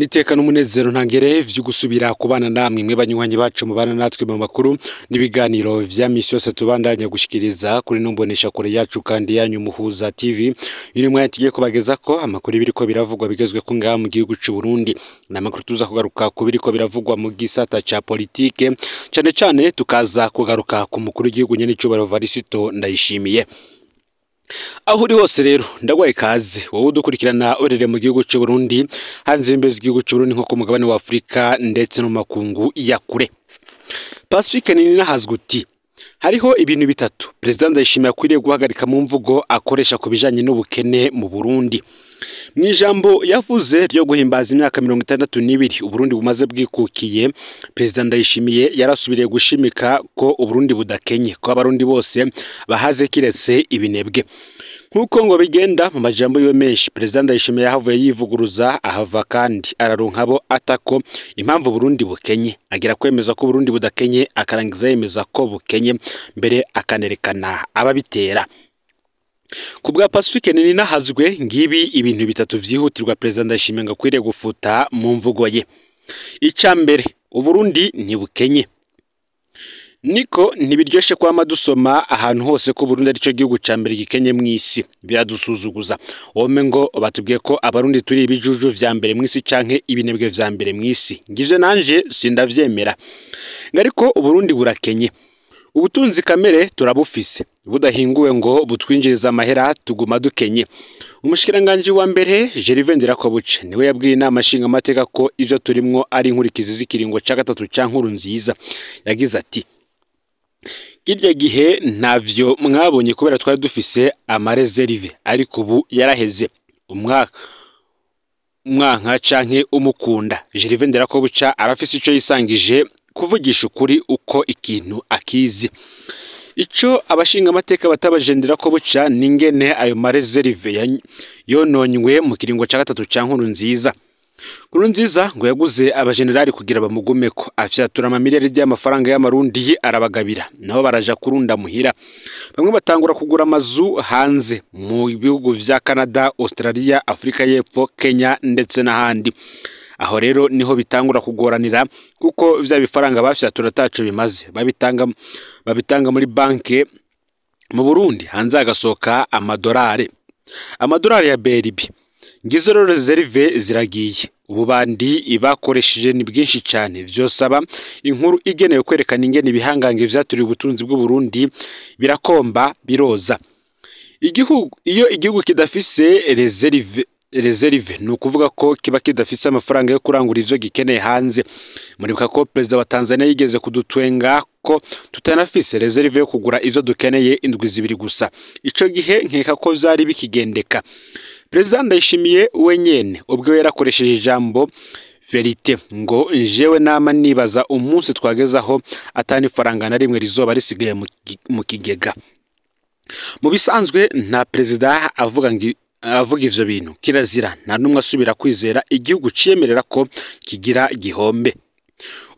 Niteka n'umunezero ntangere vyo gusubira kubana namwe mwe banywanyi bacu mubana natwe mu makuru n'ibiganiro vya misi yose tubandanya gushikiriza kuri numbonesha kure yacu kandi yanyu Muhuza TV. Iri mwanya tugiye kubageza ko amakuru biriko biravugwa bigezwe ko ngaha mu gihugu c'u Burundi, n'amakuru tuza kugaruka ku biriko biravugwa mu gisata ca politike, cane cane tukaza kugaruka ku mukuru w'igihugu nyene c'Ubaro Varisito Ndayishimiye. Aho uri hose rero ndagwaye kaze wowe udukurikirana urere mu gihugu c'u Burundi, hanze imbezi igihugu c'u Burundi nko ku mugabane wa Afrika ndetse no makungu ya kure. Pacifique Ninahazwe uti hariho ibintu bitatu President Ndayishimiye akwiriye guhagarika mu mvugo akoresha ku bijanye n'ubukene mu Burundi. Mwijambo yavuze ryo guhimbaza imyaka 62 Uburundi bumaze bwikukiye, President Ndayishimiye yarasubiriye gushimika ko Uburundi budakenye, ko abarundi bose bahaze kiretse ibinebwe. Nkuko ngo bigenda mu majambo yiwe menshi, President Ndayishimiye yahavuye yivuguruza ahava kandi araronkabo atako impamvu Burundi bukenye, agira kwemeza ko Burundi budakenye, akarangiza yemeza ko bukenye, mbere akanerekana ababitera. Kubwa Pacifique Ninahazwe ngibi ibintu bitatu vyihutirwa President Ndayishimiye ngo akwiriye gufuta mu mvugo ye. Icambere, Uburundi ntibukenye. Niko ntibiryoshe kwa dusoma ahantu hose ko Burundi arico gihugu cambere gikenye mw'isi, biradusuzuguza. Ome ngo batubwiye ko abarundi turi ibijuju vya mbere mw'isi canke ibinebwe vya mbere mw'isi. Ngije nanje sindavyemera. Ngariko Uburundi burakenye. Ubutunzi kamere turabufise, budahinguwe ngo butwinjiriza amahera tuguma dukenye. Umushikiranganje wa mbere Gervais Ndirakobuce niwe yabwiye inama nshinga amateka ko ivyo turimwo ari inkurikizi z'ikiringo ca gatatu ca Nkurunziza. Yagize ati kirya gihe ntavyo mwabonye kubera twari dufise amareserve, ariko ubu yaraheze. Umwanka canke umukunda, Gervais Ndirakobuce arafise ico yisangije kuvugisha ukuri uko ikintu akizi. Ico abashinga amateka batabaje Ndirakobuce ningene ayo mareserve yononywe mu kiringo ca gatatu ca Nkurunziza. Nkurunziza ngo yaguze abajenerali kugira bamugumeko, afyatura amamiliyari y'amafaranga y'amarundi arabagabira, naho baraja kurunda muhira. Bamwe batangura kugura amazu hanze mu bihugu vya Canada, Australia, Afrika y'Epfo, Kenya ndetse n'ahandi. Aho rero niho bitangura kugoranira kuko vya bifaranga bafyatura taco bimaze, babitanga muri banke mu Burundi, hanze agasoka amadolari ya BRB. Ngizo rero reserve ziragiye. Ubu bandi ibakoresheje ni bwinshi cyane, vyosaba inkuru igenewe kwerekana ingene ibihangange vyaturiye ubutunzi bw'u Burundi birakomba biroza. Igihugu kidafise reserve ni ukuvuga ko kiba kidafise amafaranga yo kurangura ivyo gikeneye hanze. Muribuka ko Perezida wa Tanzania yigeze kudutwenga ko tutanafise reserve yo kugura ivyo dukeneye indwi zibiri gusa. Ico gihe nkeka ko vyari bikigendeka. President Ndayishimiye wenyene ubwo yarakoresheje ijambo verite ngo jewe nama nibaza umunsi twagezaho atani faranga na rimwe rizoba risigaye mu kigega. Mu bisanzwe nta president avuga ivyo bintu, kirazira nta numwe asubira kwizera igihugu ciyemerera ko kigira gihombe.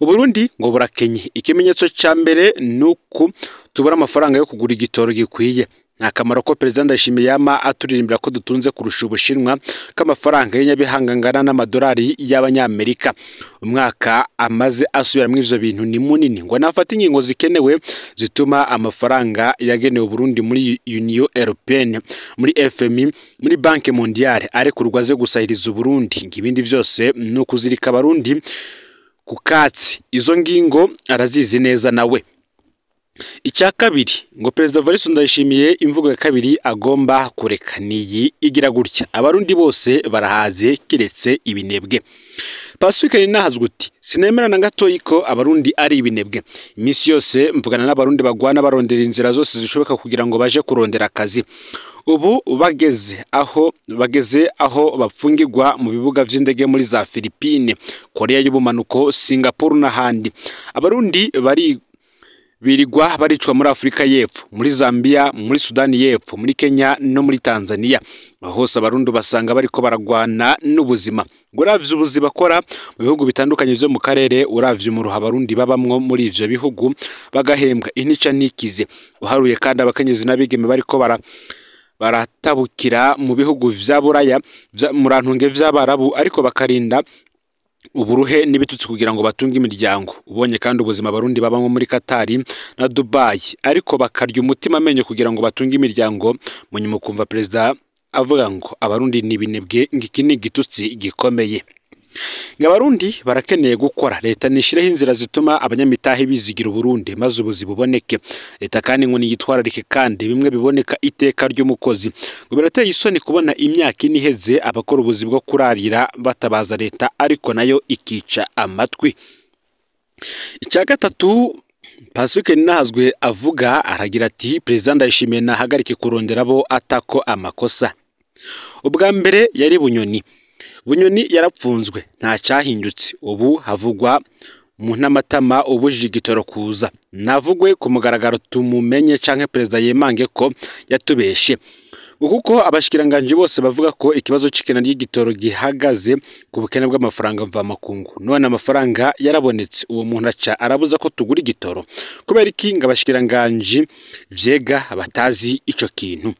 Uburundi ngo burakenye, ikimenyetso ca mbere nuko tubura amafaranga yo kugura igitoro gikwiye. Nakamaro ko President Ndayishimiye yama aturirimbira ko dutunze kurusha Ubushinwa k'amafaranga y'Inyabihanga ngana n'amadolari y'Abanyamerika. Umwaka amaze asubira mu ivyo bintu ni munini, ngo nafata ingingo zikenewe zituma amafaranga yagenewe Burundi muri Union Européenne, muri FMI, muri Banque Mondiale arekurwa ze gusahiriza Burundi. Ngibindi vyose no kuzirika abarundi ku katsi. Izo ngingo arazizi neza nawe. Icya kabiri ngo President Varisito Ndayishimiye imvugo ya kabiri agomba kureka niyi igira gutya: abarundi bose barahaze kiretse ibinebwe. Pacifique Ninahazwe uti sinemera na gato iko abarundi ari ibinebwe. Imisi yose mvugana n'abarundi bagwana barondera inzira zose zishoboka kugira ngo baje kurondera akazi. Ubu bageze aho bapfungirwa mu bibuga vy'indege muri za Philippines, Korea y'ubumanuko, Singapore n'ahandi. Abarundi birigwa baricwa muri Afrika y'Epfo, muri Zambia, muri Sudani y'Epfo, muri Kenya no muri Tanzania. Hose abarundi basanga bariko baragwana n'ubuzima. Uravye ubuzi bakora mu bihugu bitandukanye vyo mu karere, uravye umuruha abarundi babamwo muri ivyo bihugu bagahembwa intica nikize. Uharuye kandi abakenyezi n'abigeme bariko baratabukira mu bihugu vya Buraya murantunge vy'Abarabu, ariko bakarinda uburuhe n'ibitutsi kugira ngo batunge imiryango. Ubonye kandi ubuzima abarundi babamo muri Katari na Dubai ariko bakarya umutima amenyo kugira ngo batunge imiryango, munyuma kumva perezida avuga ngo abarundi ni binebwe, ngiki ni igitutsi gikomeye. Abarundi barakeneye gukora, leta nishireho inzira zituma abanyamitahe bizigira Burundi maze ubuzi buboneke. Leta kandi ngo niyitwararike kandi bimwe biboneka iteka ry'umukozi. Ngo birateye isoni kubona imyaka iniheze abakora ubuzi bwo kurarira batabaza leta ariko nayo ikica amatwi. Icya gatatu, Pacifique Ninahazwe avuga aragira ati Perezida Ndayishimiye nahagarike kurondera abo atako amakosa. Ubwa mbere yari Bunyoni yarapfunzwe nta cyahindutse, ubu havugwa mu ntamatama ubujije igitoro kuza. Navugwe ku mugaragaro tumumenye canke perezida yemange ko yatubeshe. Kuko abashikiranganje bose bavuga ko ikibazo c'ikena ry'igitoro gihagaze ku bukene bw'amafaranga mva makungu. None amafaranga yarabonetse, uwo muntu aca arabuza ko tugura igitoro. Kubera iki ngabashikiranganje vyega batazi ico kintu.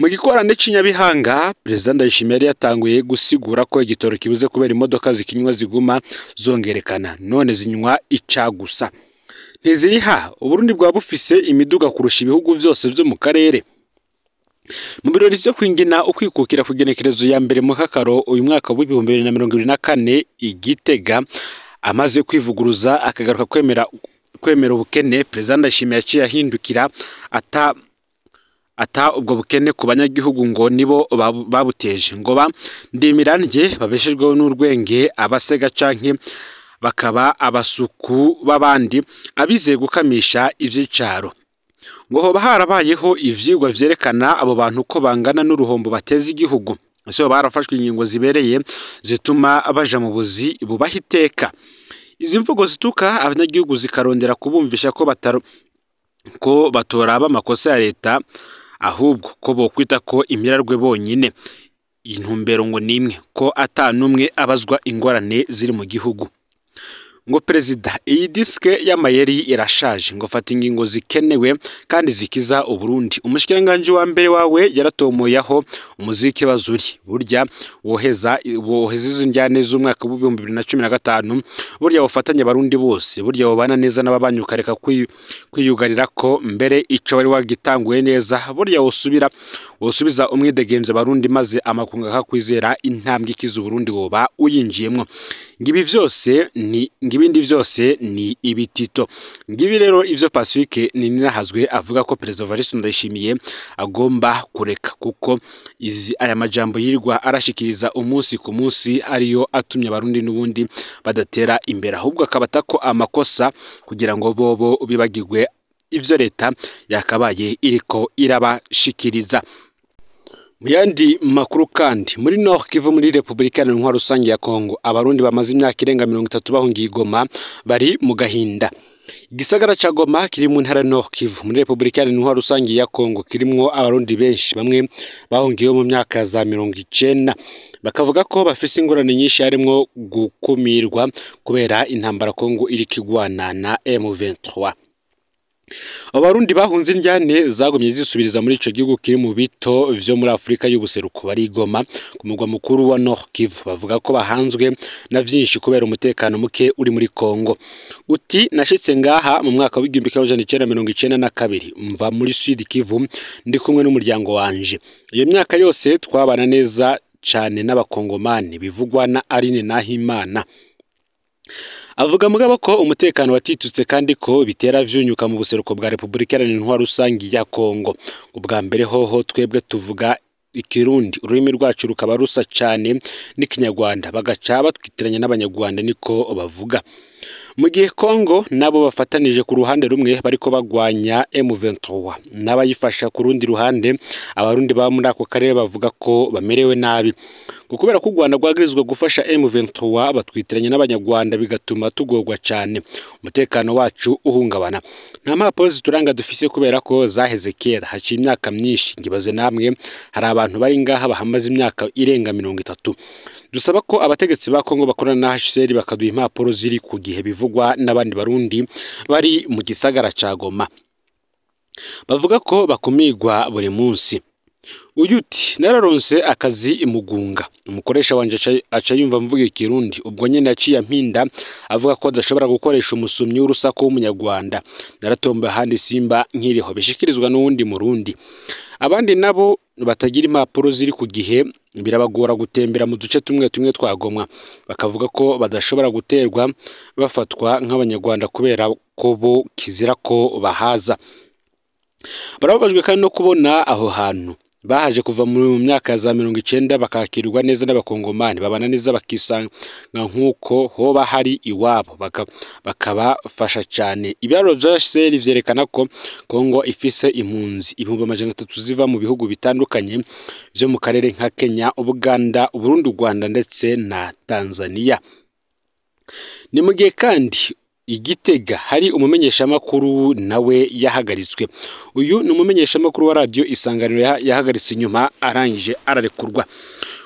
Mu gikorane cy'inyabihanga Perezida Ndayishimiye yari yatanguye gusigura ko igitoro kibuze kubera imodoka zikinywa ziguma zongerekana, none zinywa ica gusa. Ntiziriha Uburundi bwa bufise imiduga kurusha ibihugu byose byo mu karere. Mu birori byo kwingina ukwikukira kugenekerezo ya mbere mu kakaro uyu mwaka wa 2024 Igitega, amaze kwivuguruza akagaruka kwemera ubukene, Perezida Ndayishimiye yaciye ahindukira ata ubwo bukene ku banyagihugu ngo nibo babuteje, ngo ndimiranje babeshejweho n'urwenge, abasega canke bakaba abasuku babandi abizeye gukamisha ivyicaro. Ngo hoba harabayeho ivyigwa vyerekana abo bantu ko bangana n'uruhombo bateza igihugu. Ese barafashwe ingingo zibereye zituma baja mu buzi bubaha iteka. Izi mvugo zituka abanyagihugu zikarondera kubumvisha ko batoraba amakosa ya leta, ahubwo ko bokwita ko imirarwe bonyine. Intumbero ngo nimwe ko atanumwe abazwa ingorane ziri mu gihugu. Ngo perezida, iyi diske y'amayeri irashaje, ngo fata ingingo zikenewe kandi zikiza Uburundi. Umushikiranganje wa mbere wawe yaratomoyaho umuziki bazuri, burya woheza izo njyane z'umwaka wa 2015, burya wofatanya abarundi bose, burya wobana neza n'ababanyuka reka kwiyugarira ko mbere ico wari wagitanguye neza, burya wosubiza umwidegenze abarundi maze amakunga akakwizera intambwe ikiza Uburundi woba uyinjiyemwo. Ngibindi vyose ni ibitito. Ngibi rero ivyo Pacifique Ninahazwe avuga ko Perezida Evariste Ndayishimiye agomba kureka, kuko aya majambo yirirwa arashikiriza umunsi ku munsi ariyo atumye abarundi n'ubundi badatera imbere, ahubwo akabatako amakosa kugira ngo bobo bibagirwe ivyo leta yakabaye iriko irabashikiriza. Muyandi makuru kandi muri Nord Kivu muri Republika Iharanira Rusange ya Kongo, abarundi bamaze imyaka irenga 30 bahungiye Goma bari mu gahinda. Igisagara ca Goma kiri mu ntara Nord Kivu muri Republika Iharanira Rusange ya Kongo kirimwo abarundi benshi, bamwe bahungiye mu myaka za 90, bakavuga ko bafise ingorane nyinshi harimo gukumirwa kubera intambara Kongo iri kigwana na M23. Abarundi bahunze injyane zagumye zisubiriza muri ico gihugu kiri mu bito vyo muri Afrika y'ubuseruko bari Goma ku mugwa mukuru wa Nord Kivu. Bavuga ko bahanzwe na vyinshi kubera umutekano muke uri muri Kongo. Uti nashitse ngaha mu mwaka wa 1992 mva muri Sud Kivu ndi kumwe n'umuryango wanje. Iyo myaka yose twabana neza cyane n'abakongomani, bivugwa na Aline Nahimana. Avuga mugabo ko umutekano watitutse kandi ko bitera vyunyuka mu buseruko bwa Republika Iharanira Rusange ya Kongo. Ubwa mbere hoho twebwe tuvuga Ikirundi, ururimi rwacu rukaba rusa cyane n'ikinyarwanda, bagaca batwitiranya n'abanyarwanda niko bavuga. Mu gihe Kongo nabo bafatanije ku ruhande rumwe bariko bagwanya M23 n'abayifasha ku rundi ruhande, abarundi ba muri ako karere bavuga ko bamerewe nabi. Kubera ko u Rwanda rwagirizwa gufasha M23 batwitiranye n'abanyarwanda bigatuma tugorwa cyane, umutekano wacu uhungabana. Nta mpapuro zituranga dufise kubera ko zaheze kera, haciye imyaka myinshi. Ngibaze namwe hari abantu bari ngaha bahamaze imyaka irenga 30. Dusaba ko abategetsi ba Kongo bakorana na HCR bakaduha impapuro ziri ku gihe, bivugwa n'abandi barundi bari mu gisagara ca Goma. Bavuga ko bakumigwa buri munsi. uyu uti nararonse akazi imugunga umukoresha wanje aca yumva mvuga ikirundi ubwo nyene yaciye ampinda avuga ko adashobora gukoresha umusumyi w'urusaku w'umunyarwanda naratomba handi simba nkiriho bishikirizwa n'uwundi murundi abandi nabo batagira impapuro ziri ku gihe birabagora gutembera mu duce tumwe twagomwa bakavuga ko badashobora guterwa bafatwa nk'abanyarwanda kubera ko bo kizira ko bahaza barababajwe kandi no kubona aho hantu bahaje kuva mu myaka ya za 90 bakakirwa neza n'abakongomani babana neza bakisanga nk'uko hoba hari iwabo bakabafasha cyane ibyaro byose vyerekana ko Kongo ifise impunzi 300 ziva mu bihugu bitandukanye byo mu karere nka Kenya Uganda Burundi Rwanda ndetse na Tanzania ni mu gihe kandi Igitega hari umumenyesha makuru nawe yahagaritswe uyu ni umumenyesha makuru wa radio Isanganiro yahagaritse inyuma arangije ararekurwa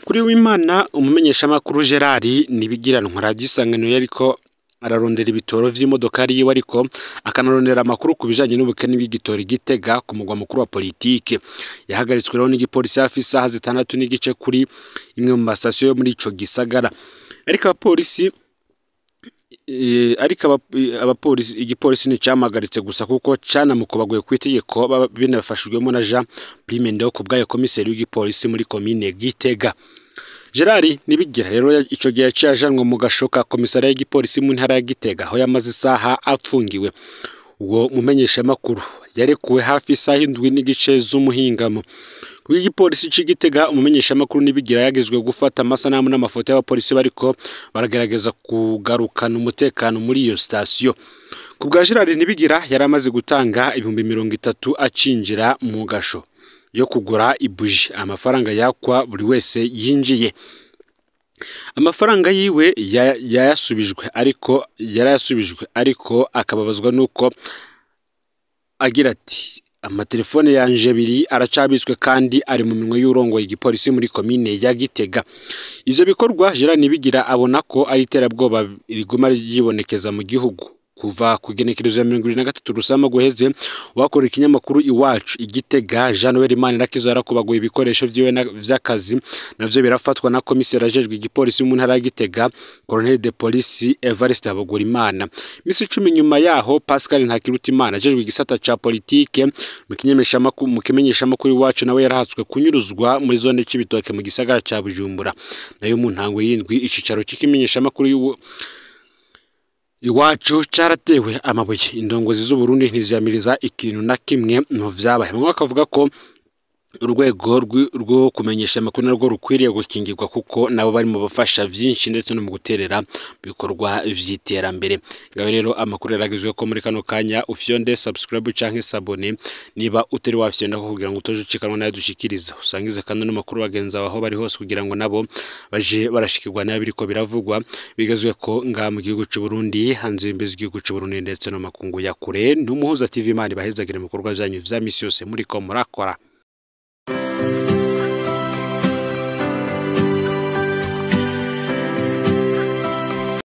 kuri w'Imana umumenyesha makuru Gerard nibigiranwa radio Isanganiro yariko ararondera ibitoro vy'imodokari yiwe ariko akanarondera amakuru kubijanye n'ubukene bw'igitoro Igitega ku mugwa mukuru wa politike yahagaritswe rero n'igipolisi hafi isaha 6 n'igice kuri imwe mu station yo muri ico gisagara ariko abapolisi igipolisi ni cyamagaritse gusa kuko cyana mukobaguye kwitegeko binafashijwemo na Jean Primendo ku bwayo komiseri w'igipolisi muri commune Gitega Gerard nibigira rero ico gihe cyajanwe mu gashoka komisari y'igipolisi mu ntara ya Gitega aho yamaze isaha apfungiwe uwo mumenyesha makuru yarekuwe hafi isaha 7 n'igice z'umuhingamo w'igipolisi c'Igitega umumenyesha makuru nibigira yagezwe gufata amasanamu n'amafoto y'abapolisi bariko baragerageza kugarukana umutekano muri iyo station ku bwa Gerard nibigira yaramaze gutanga 30 acinjira mu gasho yo kugura ibuji amafaranga yakwa buri wese yinjiye amafaranga yiwe yarayasubijwe ariko akababazwa nuko agira ati amatelefone yanje 2 aracabitswe kandi ari mu minwe y'urongoye igipolisi muri commune ya Gitega ivyo bikorwa Gerard nibigira abona ko ari terabwoba riguma yibonekeza mu gihugu kuva kugenekerezo ya 2023 rusama guheze wakora ikinyamakuru iwacu Igitega Jean Noel Manirakiza yarakubaguye ibikoresho vyiwe vy'akazi navyo birafatwa na komiseri ajejwe igipolisi mu ntara ya Gitega Colonel de Police Evariste Habagurimana misi 10 nyuma yaho Pascal Ntakirutimana ajejwe igisata ca politike mu kimenyesha makuru iwacu nawe yarahatswe kunyuruzwa muri zone c'ibitoke mu gisagara ca Bujumbura nayo mu ntango y'indwi icicaro c'ikimenyesha makuru iwacu cyaratewe amabuye indongozi z'u Burundi ntiziyamiriza ikintu na kimwe no vyabaye mu akavuga ko urwego rwo kumenyesha amakuru narwo rukwiriye gukingirwa kuko nabo bari mu bafasha byinshi ndetse no mu guterera bikorwa vy'iterambere ngaho rero amakuru yaragizwe ko muri kano kanya ufyonde subscribe canke sabone niba utari wafyonda kugira ngo utoje ucikanwa nayo dushikiriza usangize kandi n'amakuru bagenza aho bari hose kugira ngo nabo baje barashikirwa nayo biriko biravugwa bigazwe ko nga mu gihugu cy'u Burundi hanze imbezi igihugu cy'u Burundi ndetse no makungu ya kure n'umuhuza TV Imana bahezagire mu bikorwa byanyu vya misi yose muri ko murakora